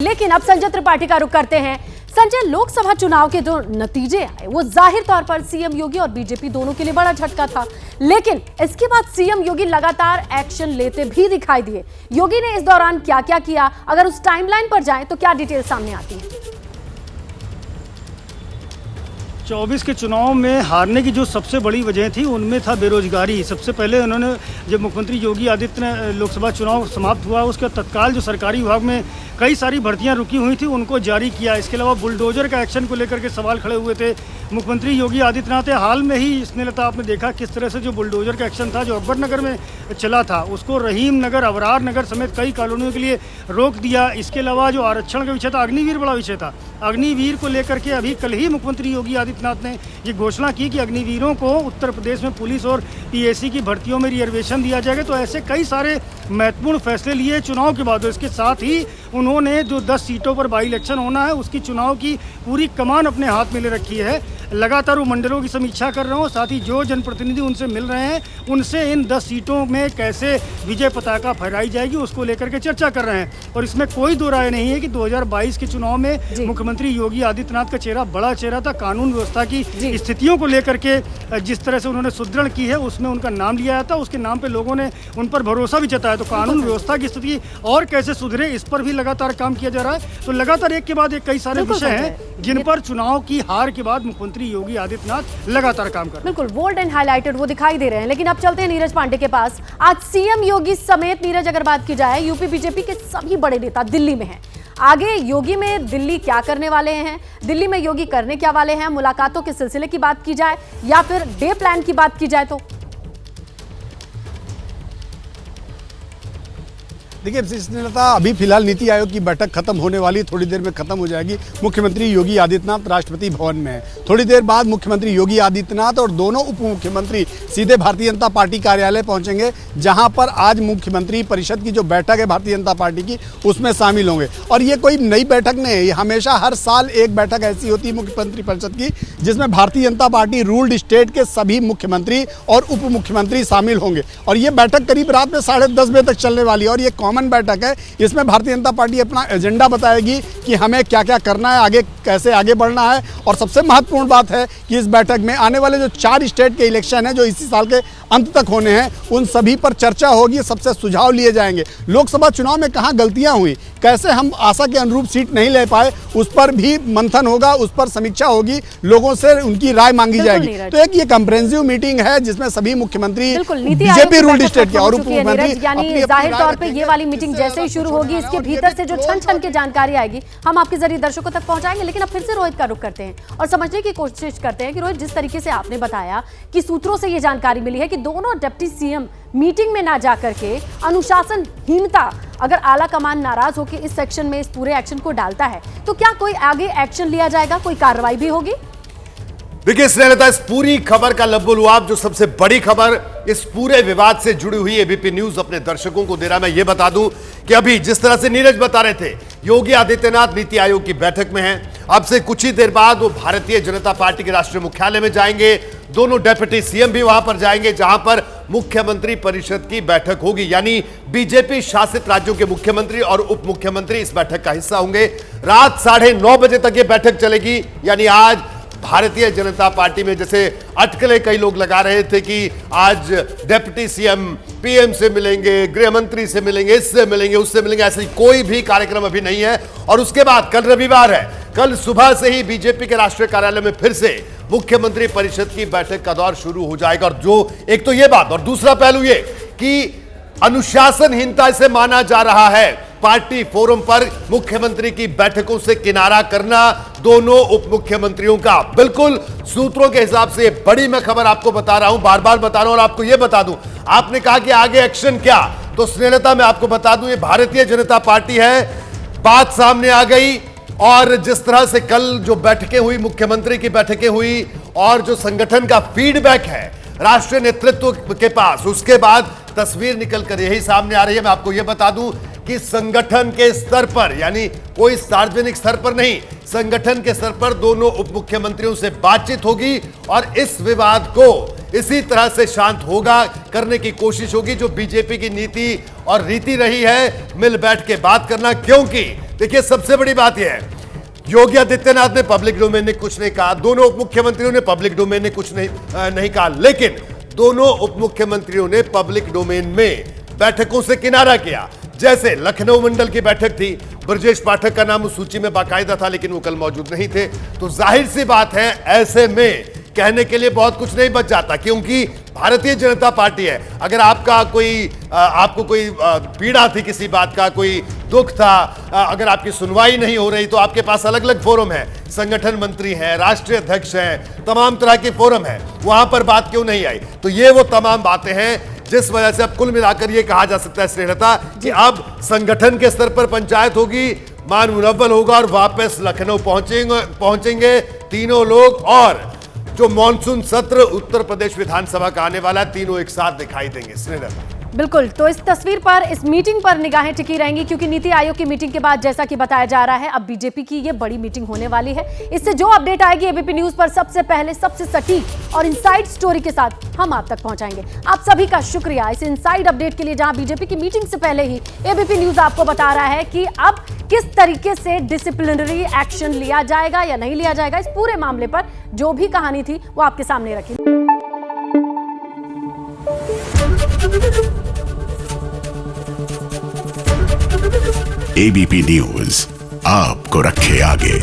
लेकिन अब संजय त्रिपाठी का रुख करते हैं। संजय, लोकसभा चुनाव के जो नतीजे आए वो जाहिर तौर पर सीएम योगी और बीजेपी दोनों के लिए बड़ा झटका था, लेकिन इसके बाद सीएम योगी लगातार एक्शन लेते भी दिखाई दिए। योगी ने इस दौरान क्या क्या किया, अगर उस टाइमलाइन पर जाएं तो क्या डिटेल सामने आती है? 24 के चुनाव में हारने की जो सबसे बड़ी वजह थी उनमें था बेरोजगारी। सबसे पहले उन्होंने जब मुख्यमंत्री योगी आदित्यनाथ लोकसभा चुनाव समाप्त हुआ उसके तत्काल जो सरकारी विभाग में कई सारी भर्तियां रुकी हुई थी उनको जारी किया। इसके अलावा बुलडोजर का एक्शन को लेकर के सवाल खड़े हुए थे। मुख्यमंत्री योगी आदित्यनाथ हाल में ही स्नेहलता आपने देखा किस तरह से जो बुलडोजर का एक्शन था जो अकबर नगर में चला था उसको रहीम नगर, अवरार नगर समेत कई कॉलोनियों के लिए रोक दिया। इसके अलावा जो आरक्षण का विषय था, अग्निवीर बड़ा विषय था। अग्निवीर को लेकर के अभी कल ही मुख्यमंत्री योगी आदित्यनाथ ने ये घोषणा की कि अग्निवीरों को उत्तर प्रदेश में पुलिस और पीएसी की भर्तियों में रिजर्वेशन दिया जाएगा। तो ऐसे कई सारे महत्वपूर्ण फैसले लिए चुनाव के बाद। इसके साथ ही उन्होंने जो 10 सीटों पर बाई इलेक्शन होना है उसकी चुनाव की पूरी कमान अपने हाथ में ले रखी है। लगातार वो मंडलों की समीक्षा कर रहे हो, साथ ही जो जनप्रतिनिधि उनसे मिल रहे हैं उनसे इन 10 सीटों में कैसे विजय पताका फहराई जाएगी उसको लेकर के चर्चा कर रहे हैं। और इसमें कोई दो राय नहीं है कि 2022 के चुनाव में मुख्यमंत्री योगी आदित्यनाथ का चेहरा बड़ा चेहरा था। कानून व्यवस्था की स्थितियों को लेकर के जिस तरह से उन्होंने सुदृढ़ की है उसमें उनका नाम लिया जाता, उसके नाम पे लोगों ने उन पर भरोसा भी जताया। तो कानून व्यवस्था की स्थिति और कैसे सुधरे इस पर भी लगातार काम किया जा रहा है। तो लगातार एक के बाद एक कई सारे विषय हैं जिन पर चुनाव की हार के बाद मुख्यमंत्री योगी आदित्यनाथ लगातार काम कर रहे हैं। बिल्कुल बोल्ड एंड हाईलाइटेड वो दिखाई दे रहे हैं। लेकिन अब चलते हैं नीरज पांडे के पास। आज सीएम योगी समेत नीरज अगर बात की जाए यूपी बीजेपी के सभी बड़े नेता दिल्ली में हैं। आगे योगी में दिल्ली क्या करने वाले हैं, दिल्ली में योगी करने क्या वाले हैं, मुलाकातों के सिलसिले की बात की जाए या फिर डे प्लान की बात की जाए तो देखिए स्नेहलता, अभी फिलहाल नीति आयोग की बैठक खत्म होने वाली, थोड़ी देर में खत्म हो जाएगी। मुख्यमंत्री योगी आदित्यनाथ राष्ट्रपति भवन में है। थोड़ी देर बाद मुख्यमंत्री योगी आदित्यनाथ और दोनों उप मुख्यमंत्री सीधे भारतीय जनता पार्टी कार्यालय पहुंचेंगे, जहां पर आज मुख्यमंत्री परिषद की जो बैठक है भारतीय जनता पार्टी की उसमें शामिल होंगे। और ये कोई नई बैठक नहीं है, ये हमेशा हर साल एक बैठक ऐसी होती है मुख्यमंत्री परिषद की जिसमें Bharatiya Janata party ruled state के सभी मुख्यमंत्री और उप मुख्यमंत्री शामिल होंगे। और ये बैठक करीब रात में 10:30 बजे तक चलने वाली है और ये कॉमन बैठक है। इसमें भारतीय जनता पार्टी अपना एजेंडा बताएगी कि हमें क्या क्या करना है, आगे कैसे आगे बढ़ना है। और सबसे महत्वपूर्ण बात है कि इस बैठक में आने वाले जो 4 स्टेट के इलेक्शन हैं जो इसी साल के अंत तक होने हैं उन सभी पर चर्चा होगी, सबसे सुझाव लिए जाएंगे। लोकसभा चुनाव में कहाँ गलतियां हुई, कैसे हम आशा के अनुरूप सीट नहीं ले पाए, उस पर भी मंथन होगा, उस पर समीक्षा होगी, लोगों से उनकी राय मांगी जाएगी। तो एक ये कंप्रेहेंसिव मीटिंग है जिसमें सभी मुख्यमंत्री बीजेपी रूल्ड स्टेट के और उप मुख्यमंत्री यानी जाहिर तौर पे ये वाली मीटिंग जैसे ही शुरू होगी इसके भीतर से जो छन छन की जानकारी आएगी हम आपके जरिए दर्शकों तक पहुंचाएंगे। लेकिन अब फिर से रोहित का रुख करते हैं और समझने की कोशिश करते हैं कि रोहित, जिस तरीके से आपने बताया कि सूत्रों से ये जानकारी मिली है कि दोनों डिप्टी सीएम मीटिंग में ना जाकर के अनुशासनहीनता, अगर आला कमान नाराज होकर इस सेक्शन में इस पूरे एक्शन को डालता है तो क्या कोई आगे एक्शन लिया जाएगा, कोई कार्रवाई भी होगी? देखिए स्नेहलता, इस पूरी खबर का लब्बो-लुआब जो सबसे बड़ी खबर इस पूरे विवाद से जुड़ी हुई एबीपी न्यूज अपने दर्शकों को दे रहा। मैं ये बता दूं कि अभी जिस तरह से नीरज बता रहे थे योगी आदित्यनाथ नीति आयोग की बैठक में हैं। अब से कुछ ही देर बाद वो भारतीय जनता पार्टी के राष्ट्रीय मुख्यालय में जाएंगे। दोनों डेप्यूटी सीएम भी वहां पर जाएंगे जहां पर मुख्यमंत्री परिषद की बैठक होगी, यानी बीजेपी शासित राज्यों के मुख्यमंत्री और उप मुख्यमंत्री इस बैठक का हिस्सा होंगे। रात 9:30 बजे तक ये बैठक चलेगी। यानी आज भारतीय जनता पार्टी में जैसे अटकलें कई लोग लगा रहे थे कि आज डिप्टी सीएम पीएम से मिलेंगे, गृह मंत्री से मिलेंगे, इससे मिलेंगे, उससे मिलेंगे, ऐसे कोई भी कार्यक्रम अभी नहीं है। और उसके बाद कल रविवार है, कल सुबह से ही बीजेपी के राष्ट्रीय कार्यालय में फिर से मुख्यमंत्री परिषद की बैठक का दौर शुरू हो जाएगा। और जो एक तो ये बात और दूसरा पहलू ये कि अनुशासनहीनता से माना जा रहा है पार्टी फोरम पर मुख्यमंत्री की बैठकों से किनारा करना दोनों उप मुख्यमंत्रियों का। बिल्कुल सूत्रों के हिसाब से बड़ी मैं खबर आपको बता रहा हूं, बार बार बता रहा हूं। और आपको यह बता दूं, आपने कहा कि आगे एक्शन क्या, तो स्नेहलता मैं आपको बता दूं ये भारतीय जनता पार्टी है। बात सामने आ गई और जिस तरह से कल जो बैठकें हुई, मुख्यमंत्री की बैठकें हुई और जो संगठन का फीडबैक है राष्ट्रीय नेतृत्व के पास, उसके बाद तस्वीर निकलकर यही सामने आ रही है। मैं आपको यह बता दूं कि संगठन के स्तर पर, यानी कोई सार्वजनिक स्तर पर नहीं, संगठन के स्तर पर दोनों उप मुख्यमंत्रियों से बातचीत होगी और इस विवाद को इसी तरह से शांत होगा करने की कोशिश होगी जो बीजेपी की नीति और रीति रही है, मिल बैठ के बात करना। क्योंकि देखिए सबसे बड़ी बात यह है, योगी आदित्यनाथ ने पब्लिक डोमेन में कुछ नहीं कहा, दोनों उप मुख्यमंत्रियों ने पब्लिक डोमेन में कुछ नहीं कहा, लेकिन दोनों उप मुख्यमंत्रियों ने पब्लिक डोमेन में बैठकों से किनारा किया। जैसे लखनऊ मंडल की बैठक थी, ब्रजेश पाठक का नाम उस सूची में बाकायदा था, लेकिन वो कल मौजूद नहीं थे। तो जाहिर सी बात है, ऐसे में कहने के लिए बहुत कुछ नहीं बच जाता, क्योंकि भारतीय जनता पार्टी है। अगर आपको कोई पीड़ा थी किसी बात का, कोई दुख था, अगर आपकी सुनवाई नहीं हो रही, तो आपके पास अलग अलग फोरम है, संगठन मंत्री हैं, राष्ट्रीय अध्यक्ष हैं, तमाम तरह के फोरम है, वहां पर बात क्यों नहीं आई? तो ये वो तमाम बातें हैं जिस वजह से अब कुल मिलाकर ये कहा जा सकता है स्नेहलता कि अब संगठन के स्तर पर पंचायत होगी, मान मुनव्वल होगा और वापस लखनऊ पहुंचेंगे तीनों लोग, और जो मॉनसून सत्र उत्तर प्रदेश विधानसभा का आने वाला है, तीनों एक साथ दिखाई देंगे। स्नेहलता बिल्कुल, तो इस तस्वीर पर, इस मीटिंग पर निगाहें टिकी रहेंगी, क्योंकि नीति आयोग की मीटिंग के बाद जैसा कि बताया जा रहा है, अब बीजेपी की ये बड़ी मीटिंग होने वाली है। इससे जो अपडेट आएगी एबीपी न्यूज पर सबसे पहले, सबसे सटीक और इनसाइड स्टोरी के साथ हम आप तक पहुंचाएंगे। आप सभी का शुक्रिया इस इनसाइड अपडेट के लिए, जहां बीजेपी की मीटिंग से पहले ही एबीपी न्यूज आपको बता रहा है कि अब किस तरीके से डिसिप्लिनरी एक्शन लिया जाएगा या नहीं लिया जाएगा। इस पूरे मामले पर जो भी कहानी थी वो आपके सामने रखी। एबीपी न्यूज आपको रखे आगे।